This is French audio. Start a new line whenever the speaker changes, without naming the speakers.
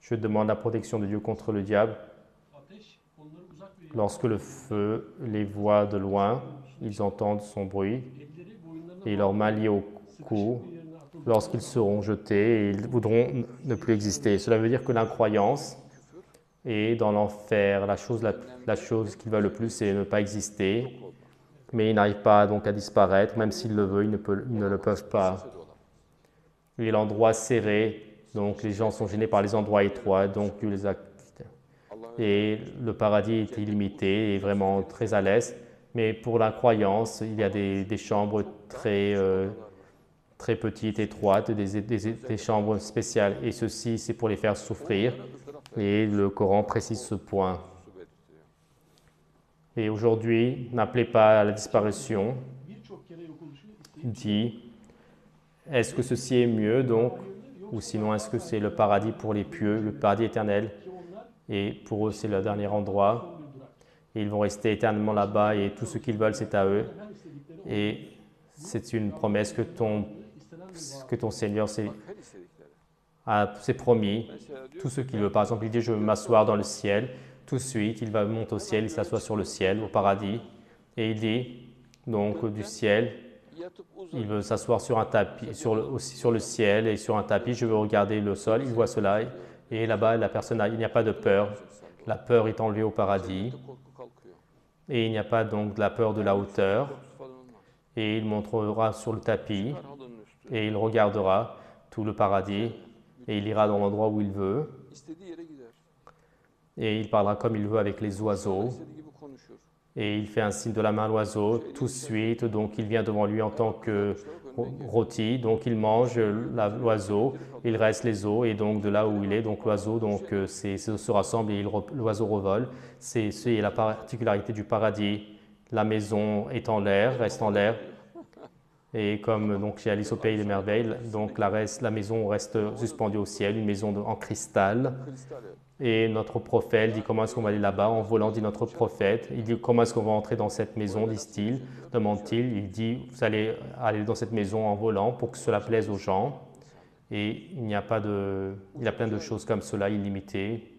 Je demande la protection de Dieu contre le diable.
Ateş onları uzak bir yere
Lorsque le feu les voit de loin, ils entendent son bruit
elleri boyunlarına
et leurs mains liées au cou
sıkışık bir yerine atıldıkları
lorsqu'ils seront jetés et ils voudront ne plus exister. Cela veut dire que l'incroyance est dans l'enfer. La chose qu'ils veulent le plus, c'est ne pas exister. Mais ils n'arrivent pas donc à disparaître. Même s'ils le veulent, ils ne le peuvent pas. Et l'endroit serré, donc les gens sont gênés par les endroits étroits, donc Dieu les a. Et le paradis est illimité et vraiment très à l'aise. Mais pour la croyance, il y a des chambres très petites, étroites, des chambres spéciales. Et ceci, c'est pour les faire souffrir. Et le Coran précise ce point. Et aujourd'hui, n'appelez pas à la disparition.
birçok kere yok oluşunu
Dit, est-ce que ceci est mieux donc, ou sinon est-ce que c'est le paradis pour les pieux, le paradis éternel,
ki onlar
et pour eux c'est le dernier endroit, et ils vont rester éternellement là-bas et tout ce qu'ils veulent c'est à eux.
her istedikleri o
Et c'est une promesse que ton Seigneur s'est promis, tout ce qu'il veut. Par exemple, il dit je veux m'asseoir dans le ciel, tout de suite il va monter au ciel, il s'assoit sur le ciel, au paradis, et il dit donc du ciel, il veut s'asseoir sur un tapis, aussi sur le ciel et sur un tapis, je veux regarder le sol, il voit cela, et là-bas la personne, il n'y a pas de peur, la peur est enlevée au paradis, et il n'y a pas donc de la peur de la hauteur, et il montrera sur le tapis, et il regardera tout le paradis, et il ira dans l'endroit où il veut, et il parlera comme il veut avec les oiseaux, et il fait un signe de la main à l'oiseau, tout de suite, donc il vient devant lui en tant que rôti, donc il mange l'oiseau, il reste les os, et donc de là où il est, donc l'oiseau se rassemble et l'oiseau revole. C'est la particularité du paradis. La maison est en l'air, reste en l'air, et comme donc chez Alice au Pays des Merveilles, donc la maison reste suspendue au ciel, une maison en cristal. Et notre prophète dit comment est-ce qu'on va aller là-bas en volant, dit notre prophète. Il dit comment est-ce qu'on va entrer dans cette maison, disent-ils, demande-t-il. Il dit vous allez aller dans cette maison en volant pour que cela plaise aux gens. Et il y a plein de choses comme cela illimitées.